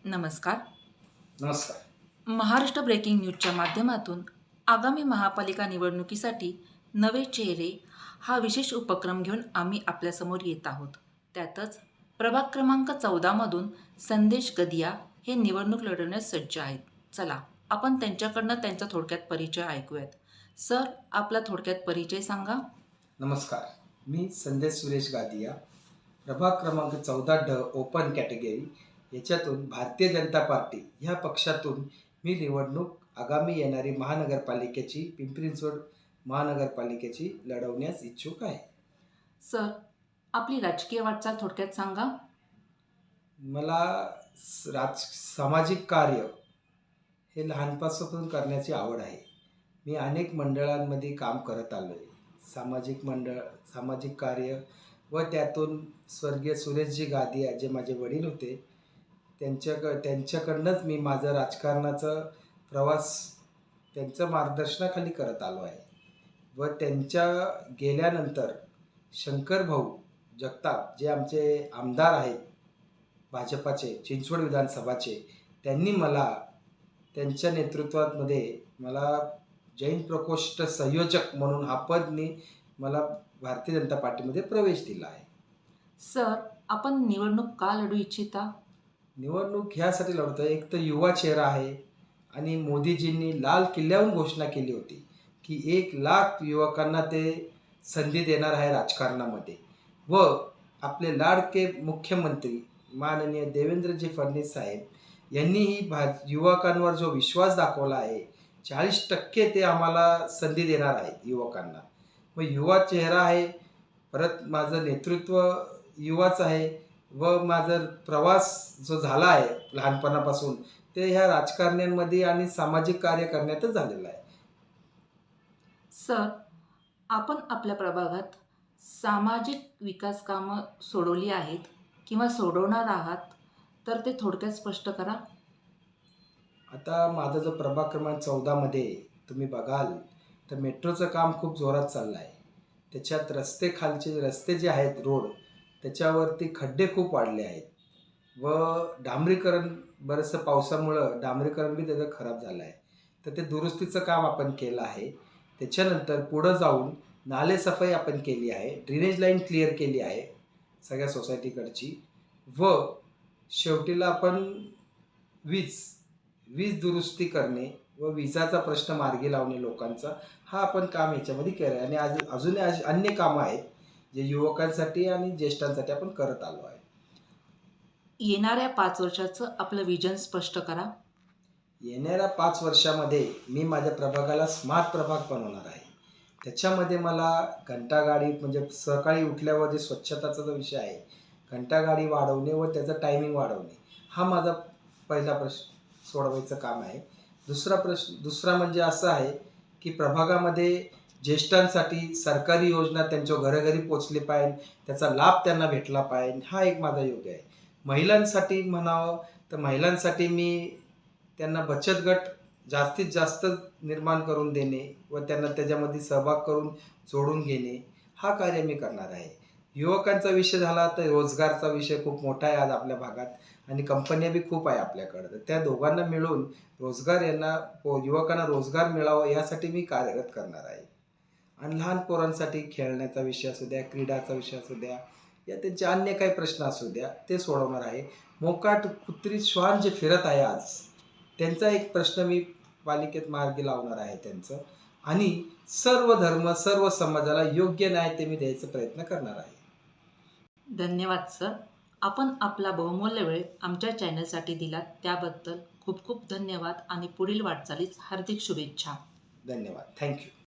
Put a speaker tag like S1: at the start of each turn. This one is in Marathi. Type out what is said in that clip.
S1: नमस्कार.
S2: नमस्कार.
S1: महाराष्ट्र ब्रेकिंग न्यूजच्या माध्यमातून आगामी महापालिका निवडणुकीसाठी नवे चेहरे हा विशेष उपक्रम घेऊन आम्ही आपल्यासमोर येत आहोत. त्यातच प्रभाग क्रमांक 14मधून संदेश गदिया हे निवडणूक लढवण्यास सज्ज आहेत. चला आपण त्यांच्याकडनं त्यांचा थोडक्यात परिचय ऐकूयात. सर, आपला थोडक्यात परिचय सांगा.
S2: नमस्कार. मी संदेश सुरेश गादिया, प्रभाग क्रमांक 14 ओपन कॅटेगरी याच्यातून भारतीय जनता पार्टी ह्या पक्षातून मी निवडणूक आगामी येणारी महानगरपालिकेची पिंपरी चिंचवड महानगरपालिकेची लढवण्यास इच्छुक आहे.
S1: सर, आपली राजकीय वाटचाल थोडक्यात सांगा.
S2: मला सामाजिक कार्य हे लहानपासून करण्याची आवड आहे. मी अनेक मंडळांमध्ये काम करत आलो आहे. सामाजिक कार्य व त्यातून स्वर्गीय सुरेशजी गादिया जे माझे वडील होते त्यांच्याकडनंच मी माझं राजकारणाचा प्रवास त्यांच्या मार्गदर्शनाखाली करत आलो आहे. व त्यांच्या गेल्यानंतर शंकरभाऊ जगताप जे आमचे आमदार आहेत भाजपाचे चिंचवड विधानसभाचे, त्यांनी मला त्यांच्या नेतृत्वामध्ये मला जैन प्रकोष्ठ संयोजक म्हणून हा पदनी मला भारतीय जनता पार्टीमध्ये प्रवेश दिला आहे.
S1: सर, आपण निवडणूक का लढू इच्छिता?
S2: निवडणूक ह्यासाठी लढतो, एक तर युवा चेहरा आहे आणि मोदीजींनी लाल किल्ल्याहून घोषणा केली होती की 1,00,000 युवकांना ते संधी देणार आहे राजकारणामध्ये. व आपले लाडके मुख्यमंत्री माननीय देवेंद्रजी फडणवीस साहेब यांनीही युवकांवर जो विश्वास दाखवला आहे, 40% ते आम्हाला संधी देणार आहेत युवकांना. मग युवा चेहरा आहे, परत माझं नेतृत्व युवाच आहे व माझा प्रवास जो झाला आहे लहानपणापासून ते ह्या राजकारण्यांमध्ये आणि सामाजिक कार्य करण्यातच झालेला आहे.
S1: सर, आपण आपल्या प्रभागात सामाजिक विकास कामं सोडवली आहेत किंवा सोडवणार आहात, तर ते थोडक्यात स्पष्ट करा.
S2: आता माझा जो प्रभाग क्रमांक 14मध्ये तुम्ही बघाल तर मेट्रोचं काम खूप जोरात चाललं आहे. त्याच्यात खालचे रस्ते जे आहेत रोड त्याच्यावरती खड्डे खूप वाढले आहेत व डांबरीकरण बरंचसं पावसामुळं डांबरीकरण बी त्याचं खराब झालं आहे. तर ते दुरुस्तीचं काम आपण केलं आहे. त्याच्यानंतर पुढं जाऊन नालेसफाई आपण केली आहे, ड्रेनेज लाईन क्लिअर केली आहे सगळ्या सोसायटीकडची व शेवटीला आपण वीज दुरुस्ती करणे व विजाचा प्रश्न मार्गी लावणे लोकांचा, हा आपण काम याच्यामध्ये केलं आहे. आणि अजून अन्य कामं आहेत जे युवकांसाठी आणि ज्येष्ठांसाठी आपण करत आलो आहे.
S1: येणाऱ्या 5 वर्षाचं आपलं विजन स्पष्ट करा.
S2: येणाऱ्या 5 वर्षामध्ये मी माझ्या प्रभागाला स्मार्ट प्रभाग बनवणार आहे. त्याच्यामध्ये मला घंटागाडी म्हणजे सकाळी उठल्यावर जे स्वच्छताचा जो विषय आहे, घंटागाडी वाढवणे व त्याचं टायमिंग वाढवणे, हा माझा पहिला प्रश्न सोडवायचं काम आहे. दुसरा म्हणजे असं आहे की प्रभागामध्ये ज्येष्ठांसाठी सरकारी योजना त्यांच्या घरोघरी पोचली पाहिजे, त्याचा लाभ त्यांना भेटला पाहिजे, हा एक माझा योग आहे. महिलांसाठी म्हणावं तर महिलांसाठी मी त्यांना बचत गट जास्तीत जास्त निर्माण करून देणे व त्यांना त्याच्यामध्ये सहभाग करून जोडून घेणे, हा कार्य मी करणार आहे. युवकांचा विषय झाला तर रोजगारचा विषय खूप मोठा आहे आज आपल्या भागात आणि कंपन्या बी खूप आहे आपल्याकडं. तर त्या दोघांना मिळून युवकांना रोजगार मिळावा यासाठी मी कार्यरत करणार आहे. आणि लहान पोरांसाठी खेळण्याचा विषय असू द्या, क्रीडाचा विषय असू द्या, या त्यांचे अन्य काही प्रश्न असू द्या, ते सोडवणार आहे. मोकाट कुत्री श्वान जे फिरत आहे आज, त्यांचा एक प्रश्न मी पालिकेत मार्गी लावणार आहे त्यांचं. आणि सर्व धर्म सर्व समाजाला योग्य न्याय ते मी द्यायचा प्रयत्न करणार आहे.
S1: धन्यवाद सर. आपण आपला बहुमूल्य वेळ आमच्या चॅनलसाठी दिलात त्याबद्दल खूप खूप धन्यवाद आणि पुढील वाटचालीस हार्दिक शुभेच्छा.
S2: धन्यवाद. थँक्यू.